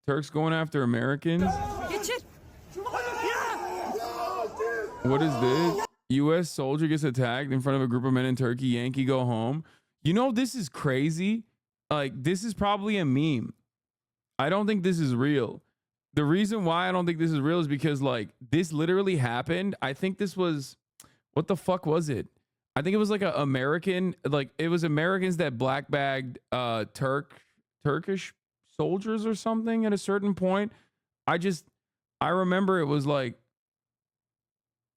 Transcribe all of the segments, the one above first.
Turks going after Americans? What is this? U.S. soldier gets attacked in front of a group of men in Turkey. Yankee go home. You know, this is crazy. Like, this is probably a meme. I don't think this is real. The reason why I don't think this is real is because, like, this literally happened. I think this was, what the fuck was it? I think it was like a American, like, it was Americans that black bagged Turkish soldiers or something at a certain point. I remember it was like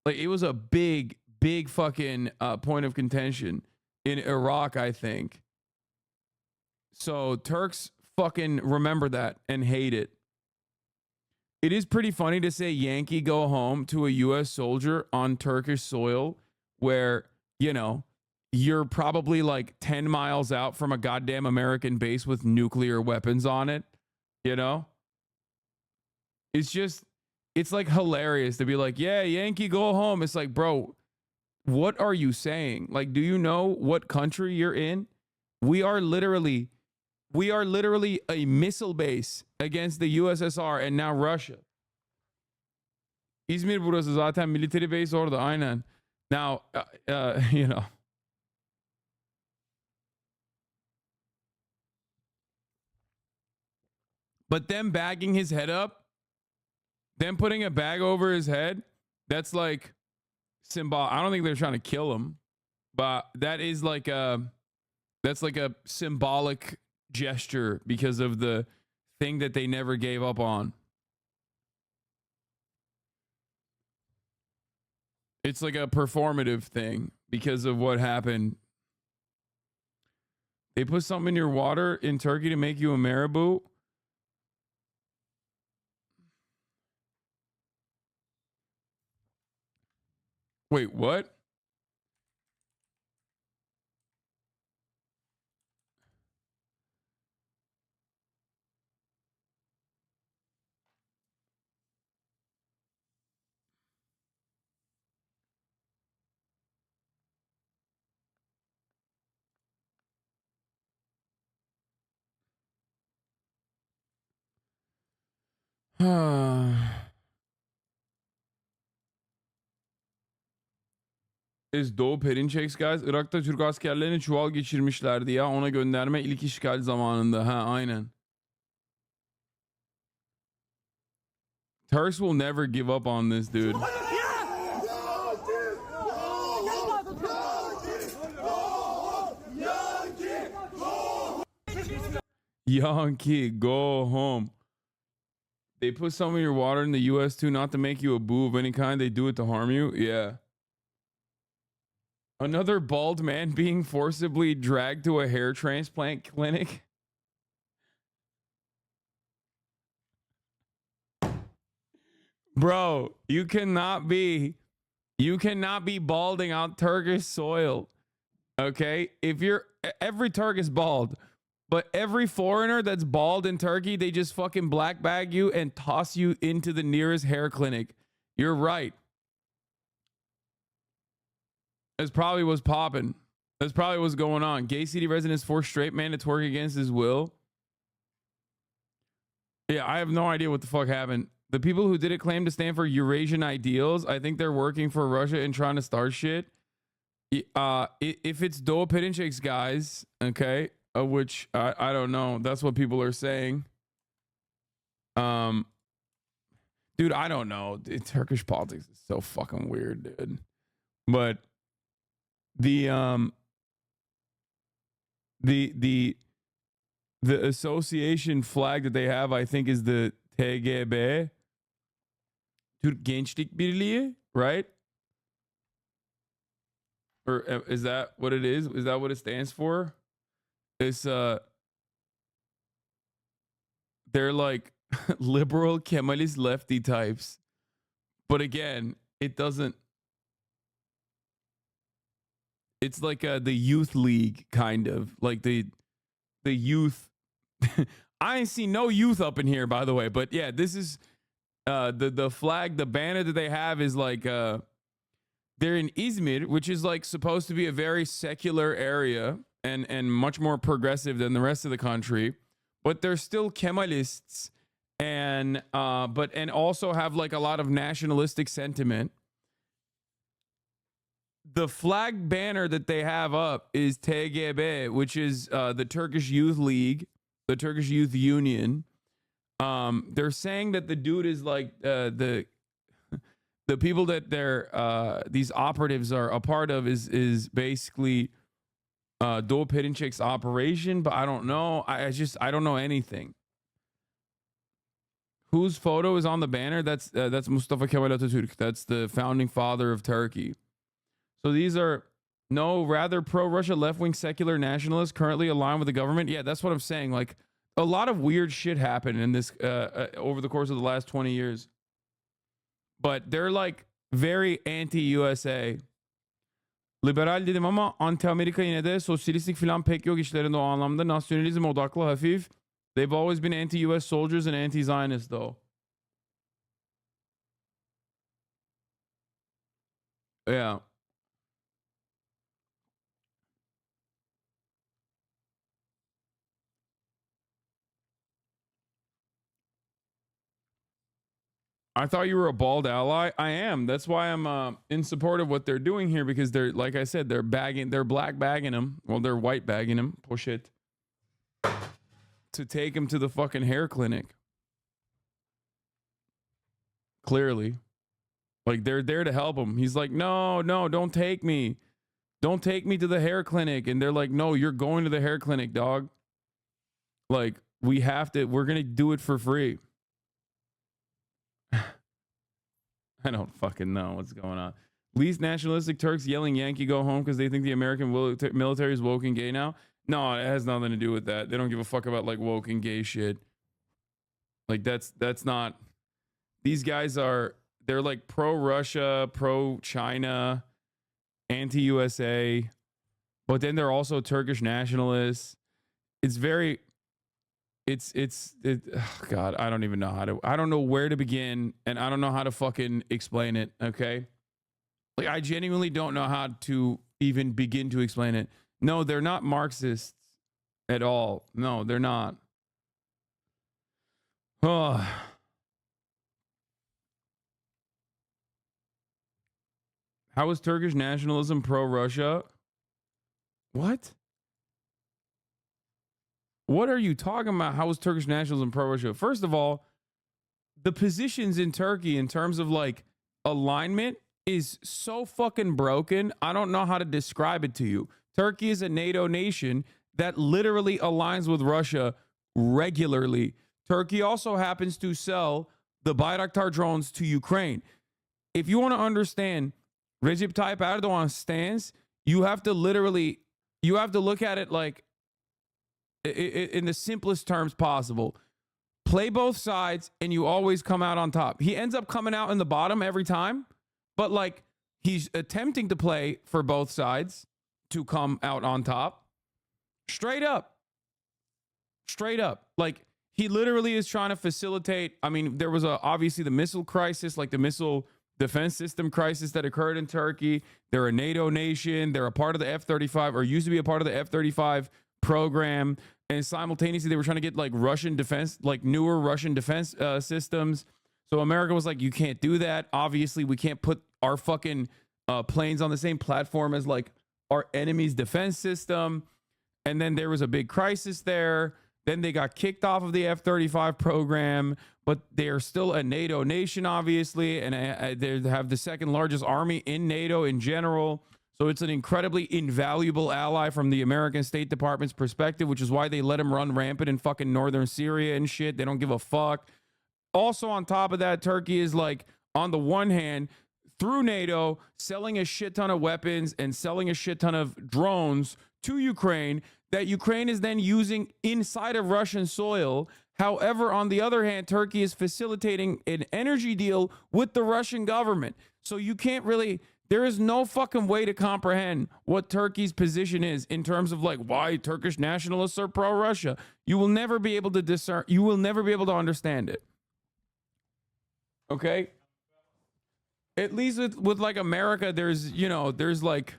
it was a big fucking point of contention in Iraq, I think. So Turks fucking remember that and hate it. It is pretty funny to say Yankee go home to a U.S. soldier on Turkish soil where, you know, you're probably like 10 miles out from a goddamn American base with nuclear weapons on it, you know? It's like hilarious to be like, yeah, Yankee go home. It's like, bro, what are you saying? Like, do you know what country you're in? We are literally a missile base against the USSR and now Russia. İzmir burası zaten military base orada aynen. Now, you know. But them bagging his head up, them putting a bag over his head, that's like symbol. I don't think they're trying to kill him, but that is like that's like a symbolic gesture because of the thing that they never gave up on. It's like a performative thing because of what happened. They put something in your water in Turkey to make you a marabou. Wait, what? Is Doğu Perinçek guys? Irak'ta Türk askerlerini çuval geçirmişlerdi ya. Ona gönderme ilk işgal zamanında. Ha aynen. Turks will never give up on this dude. Yankee, go home. They put some of your water in the U.S. too, not to make you a boo of any kind. They do it to harm you. Yeah. Another bald man being forcibly dragged to a hair transplant clinic. Bro, you cannot be balding on Turkish soil. Okay? If you're every Turk is bald, but every foreigner that's bald in Turkey, they just fucking black bag you and toss you into the nearest hair clinic. You're right. That's probably what's popping. That's probably what's going on. Gay city residents force straight man to twerk against his will. Yeah, I have no idea what the fuck happened. The people who did it claim to stand for Eurasian ideals. I think they're working for Russia and trying to start shit. If it's Doğu Perinçek's guys, okay, which I don't know. That's what people are saying. Dude, I don't know. Turkish politics is so fucking weird, dude. But the association flag that they have, I think, is the TGB, Türk Gençlik Birliği, right? Or is that what it is? Is that what it stands for? It's they're like liberal Kemalist lefty types, but again, it doesn't. It's like the youth league, kind of like the youth. I ain't seen no youth up in here, by the way. But yeah, this is the flag, the banner that they have is like they're in Izmir, which is like supposed to be a very secular area and much more progressive than the rest of the country. But they're still Kemalists, and also have like a lot of nationalistic sentiment. The flag banner that they have up is TGB, which is the Turkish Youth League, the Turkish Youth Union. They're saying that the dude is like the people that these operatives are a part of is basically Doğu Perinçek's operation, but I don't know. I don't know anything. Whose photo is on the banner? That's Mustafa Kemal Atatürk. That's the founding father of Turkey. So these are rather pro-Russia left-wing secular nationalists currently aligned with the government. Yeah, that's what I'm saying. Like a lot of weird shit happened in this over the course of the last 20 years. But they're like very anti-USA. Liberal dedim ama anti-Amerika yine de sosyalistik falan pek yok işlerinde o anlamda. Nasyonalizm odaklı hafif. They've always been anti-US soldiers and anti-Zionist though. Yeah. I thought you were a bald ally. I am. That's why I'm in support of what they're doing here, because they're, like I said, they're black bagging him. Well, they're white bagging him. Push it. To take him to the fucking hair clinic. Clearly. Like they're there to help him. He's like, no, don't take me. Don't take me to the hair clinic. And they're like, no, you're going to the hair clinic, dog. Like, we're going to do it for free. I don't fucking know what's going on. Least nationalistic Turks yelling Yankee go home because they think the American military is woke and gay now. No, it has nothing to do with that. They don't give a fuck about like woke and gay shit. Like that's not. These guys they're like pro-Russia, pro-China, anti-USA, but then they're also Turkish nationalists. It's very, God, I don't even know I don't know where to begin, and I don't know how to fucking explain it, okay? Like, I genuinely don't know how to even begin to explain it. No, they're not Marxists at all. No, they're not. Oh. How is Turkish nationalism pro-Russia? What? What are you talking about? How is Turkish nationalism pro-Russia? First of all, the positions in Turkey in terms of like alignment is so fucking broken. I don't know how to describe it to you. Turkey is a NATO nation that literally aligns with Russia regularly. Turkey also happens to sell the Bayraktar drones to Ukraine. If you want to understand Recep Tayyip Erdogan's stance, you have to look at it like in the simplest terms possible. Play both sides and you always come out on top. He ends up coming out in the bottom every time, but like he's attempting to play for both sides to come out on top. Straight up. Like he literally is trying to facilitate. I mean, there was obviously the missile crisis, like the missile defense system crisis that occurred in Turkey. They're a NATO nation. They're a part of the F-35, or used to be a part of the F-35 program. And simultaneously, they were trying to get like Russian defense, like newer Russian defense systems. So America was like, you can't do that. Obviously, we can't put our fucking planes on the same platform as like our enemy's defense system. And then there was a big crisis there. Then they got kicked off of the F-35 program, but they're still a NATO nation, obviously, and they have the second largest army in NATO in general. So it's an incredibly invaluable ally from the American State Department's perspective, which is why they let them run rampant in fucking northern Syria and shit. They don't give a fuck. Also, on top of that, Turkey is like, on the one hand, through NATO, selling a shit ton of weapons and selling a shit ton of drones to Ukraine that Ukraine is then using inside of Russian soil. However, on the other hand, Turkey is facilitating an energy deal with the Russian government. So you can't really, there is no fucking way to comprehend what Turkey's position is in terms of like why Turkish nationalists are pro-Russia. You will never be able to discern, you will never be able to understand it. Okay? At least with like America, there's, you know, there's like,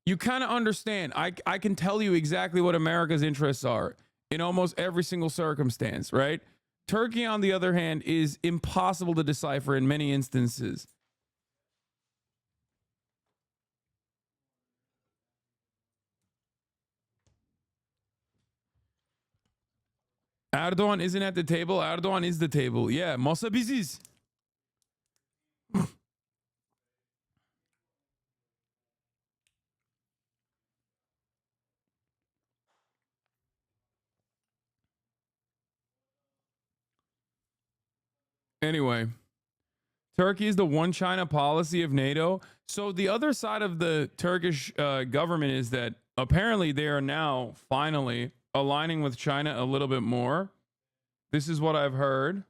you kind of understand. I can tell you exactly what America's interests are. in almost every single circumstance, right? Turkey, on the other hand, is impossible to decipher in many instances. Erdoğan isn't at the table. Erdoğan is the table. Yeah, masa biziz. Anyway, Turkey is the one China policy of NATO. So the other side of the Turkish government is that apparently they are now finally aligning with China a little bit more. This is what I've heard.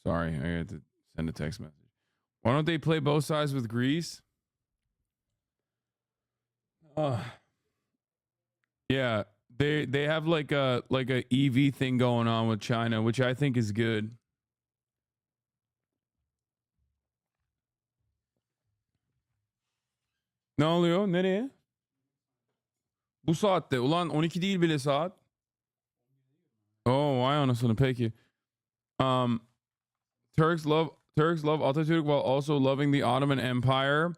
Sorry, I had to send a text message. Why don't they play both sides with Greece? Yeah, they have like a EV thing going on with China, which I think is good. Ne oluyor? Nereye? Bu saatte. Ulan 12 değil bile saat. Oh, vay anasını peki. Um, Turks love Atatürk while also loving the Ottoman Empire.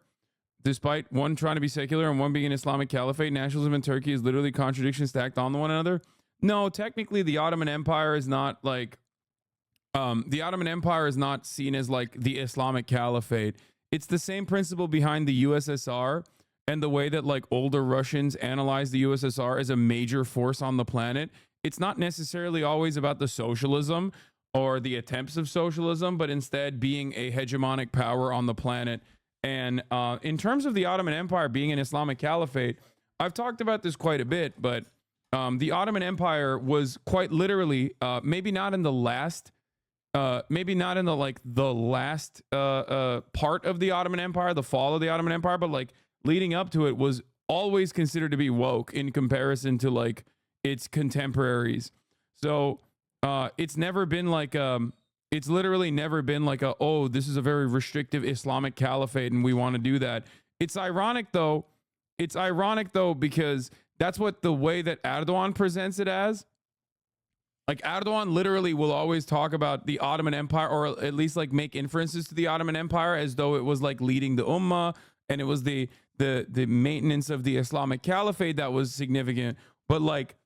Despite one trying to be secular and one being an Islamic caliphate, nationalism in Turkey is literally contradictions stacked on one another. No, technically the Ottoman Empire is not like the Ottoman Empire is not seen as like the Islamic caliphate. It's the same principle behind the USSR and the way that like older Russians analyze the USSR as a major force on the planet. It's not necessarily always about the socialism or the attempts of socialism, but instead being a hegemonic power on the planet. And in terms of the Ottoman Empire being an Islamic caliphate, I've talked about this quite a bit, but the Ottoman Empire was quite literally, maybe not in the last, maybe not in the like the last part of the Ottoman Empire, the fall of the Ottoman Empire, but like leading up to it was always considered to be woke in comparison to like its contemporaries. So it's never been like it's literally never been like a, oh, this is a very restrictive Islamic caliphate and we want to do that. It's ironic though. It's ironic though, because that's what the way that Erdogan presents it as. Like Erdogan literally will always talk about the Ottoman Empire, or at least like make inferences to the Ottoman Empire as though it was like leading the Ummah and it was the maintenance of the Islamic caliphate that was significant. But like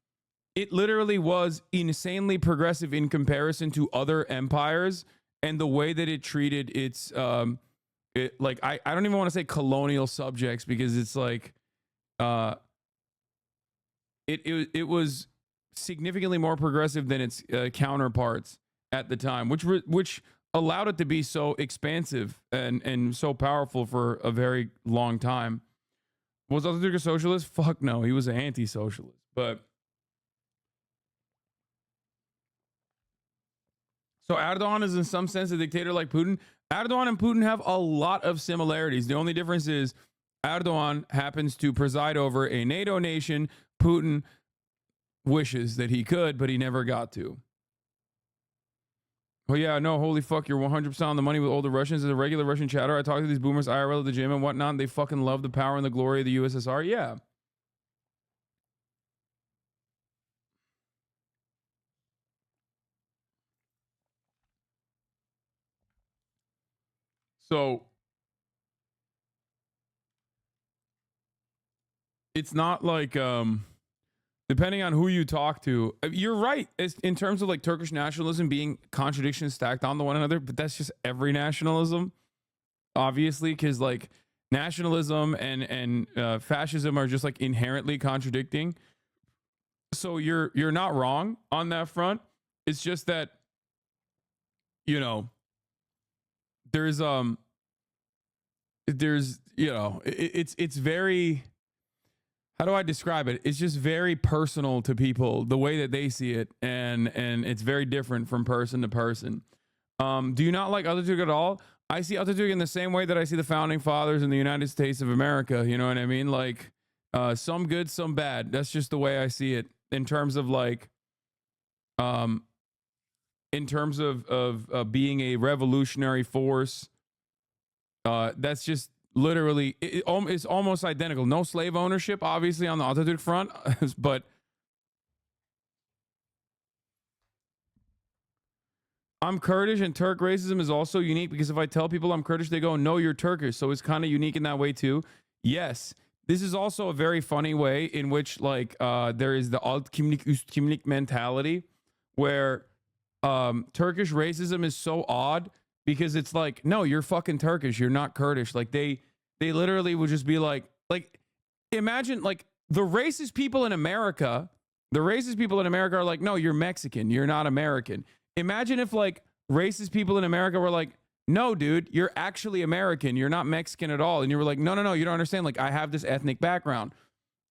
it literally was insanely progressive in comparison to other empires, and the way that it treated its like I don't even want to say colonial subjects, because it's like it was significantly more progressive than its counterparts at the time, which allowed it to be so expansive and so powerful for a very long time. Was Atatürk a socialist? Fuck no, he was an anti-socialist. But so Erdogan is in some sense a dictator like Putin. Erdogan and Putin have a lot of similarities. The only difference is Erdogan happens to preside over a NATO nation. Putin wishes that he could, but he never got to. Oh yeah, no, holy fuck, you're 100% on the money with older Russians. As a regular Russian chatter, I talk to these boomers IRL at the gym and whatnot, and they fucking love the power and the glory of the USSR. Yeah. So it's not like depending on who you talk to, you're right in terms of like Turkish nationalism being contradictions stacked onto one another, but that's just every nationalism, obviously, because like nationalism and fascism are just like inherently contradicting. So you're not wrong on that front. It's just that, you know, there's it's very, how do I describe it? It's just very personal to people, the way that they see it, and it's very different from person to person. Do you not like Atatürk at all? I see Atatürk in the same way that I see the founding fathers in the United States of America. You know what I mean? Like, some good, some bad. That's just the way I see it in terms of like, um, in terms of being a revolutionary force. That's just literally it's almost identical. No slave ownership, obviously, on the Atatürk front, but I'm Kurdish, and Turk racism is also unique because if I tell people I'm Kurdish, they go, "No, you're Turkish." So it's kind of unique in that way too. Yes, this is also a very funny way in which like there is the alt kimlik üst kimlik mentality, where Turkish racism is so odd because it's like, no, you're fucking Turkish, you're not Kurdish. Like they literally would just be like imagine like the racist people in America. The racist people in America are like, no, you're Mexican, you're not American. Imagine if like racist people in America were like, no, dude, you're actually American. You're not Mexican at all. And you were like, no, no, no, you don't understand. Like, I have this ethnic background.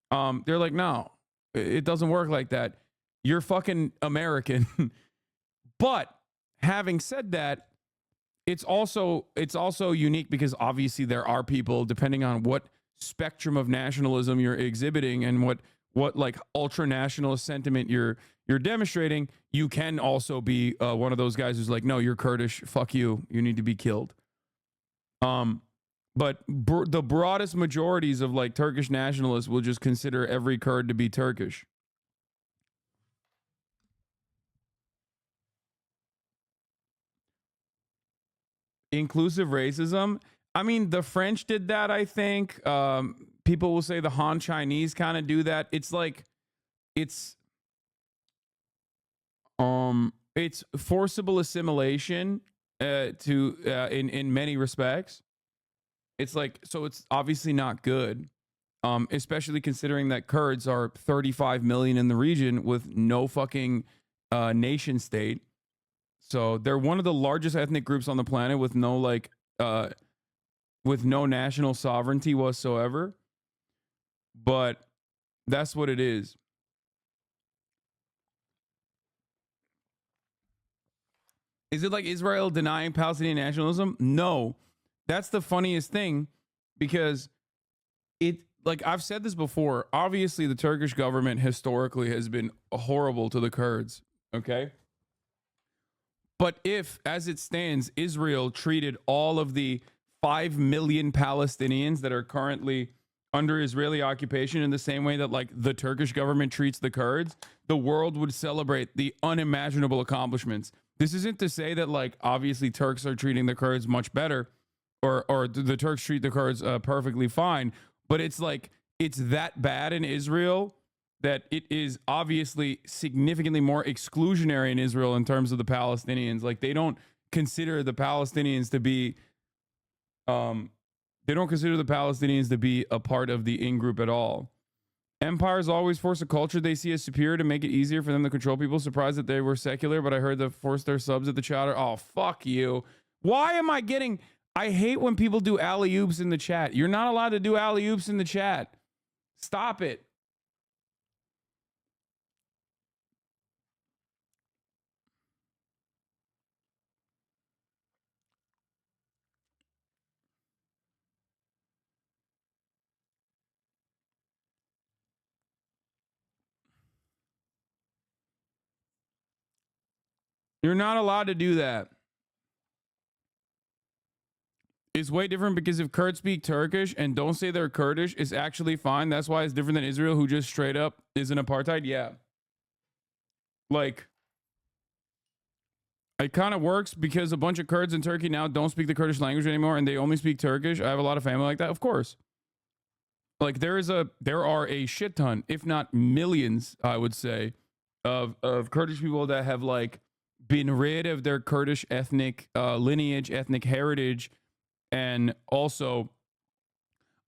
They're like, no, it doesn't work like that. You're fucking American. But having said that, it's also unique because obviously there are people, depending on what spectrum of nationalism you're exhibiting and what like ultra nationalist sentiment you're demonstrating, you can also be one of those guys who's like, no, you're Kurdish, fuck you, you need to be killed. But the broadest majorities of like Turkish nationalists will just consider every Kurd to be Turkish. Inclusive racism. I mean, the French did that, I think. People will say the Han Chinese kind of do that. It's like, it's forcible assimilation to in many respects. It's like, so it's obviously not good, especially considering that Kurds are 35 million in the region with no fucking nation state. So they're one of the largest ethnic groups on the planet with no like with no national sovereignty whatsoever. But that's what it is. Is it like Israel denying Palestinian nationalism? No. That's the funniest thing because it, like I've said this before, obviously the Turkish government historically has been horrible to the Kurds, okay? But if, as it stands, Israel treated all of the 5 million Palestinians that are currently under Israeli occupation in the same way that like the Turkish government treats the Kurds, the world would celebrate the unimaginable accomplishments. This isn't to say that like obviously Turks are treating the Kurds much better or the Turks treat the Kurds perfectly fine, but it's like it's that bad in Israel that it is obviously significantly more exclusionary in Israel in terms of the Palestinians. Like they don't consider the Palestinians to be they don't consider the Palestinians to be a part of the in-group at all. Empires always force a culture they see as superior to make it easier for them to control people. Surprised that they were secular, but I heard they forced their subs at the chowder. Oh, fuck you. Why am I getting... I hate when people do alley-oops in the chat. You're not allowed to do alley-oops in the chat. Stop it. You're not allowed to do that. It's way different because if Kurds speak Turkish and don't say they're Kurdish, it's actually fine. That's why it's different than Israel, who just straight up is an apartheid. Yeah. Like, it kind of works because a bunch of Kurds in Turkey now don't speak the Kurdish language anymore and they only speak Turkish. I have a lot of family like that. Of course. Like there are a shit ton, if not millions, I would say, of Kurdish people that have like been rid of their Kurdish ethnic lineage, ethnic heritage, and also,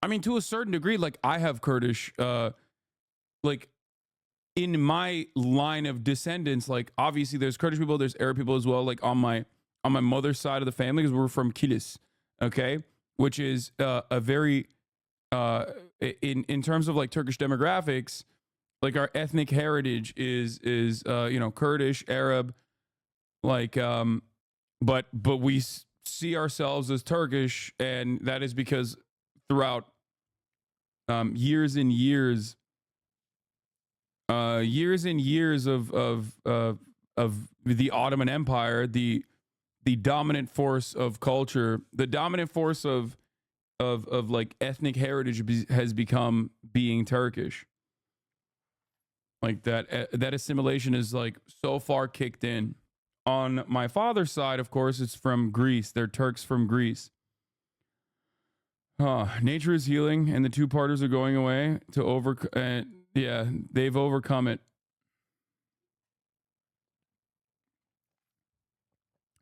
I mean, to a certain degree, like I have Kurdish, like in my line of descendants, like obviously there's Kurdish people, there's Arab people as well, like on my mother's side of the family, because we're from Kilis, okay, which is a very in terms of like Turkish demographics, like our ethnic heritage is you know, Kurdish, Arab, like but we see ourselves as Turkish, and that is because throughout years and years, years and years of the Ottoman Empire, the dominant force of culture, the dominant force of like ethnic heritage has become being Turkish. Like that assimilation is like so far kicked in. On my father's side, of course, it's from Greece. They're Turks from Greece. Nature is healing, and the two parters are going away to yeah, they've overcome it.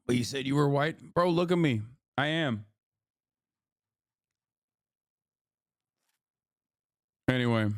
But you said you were white, bro. Look at me. I am. Anyway.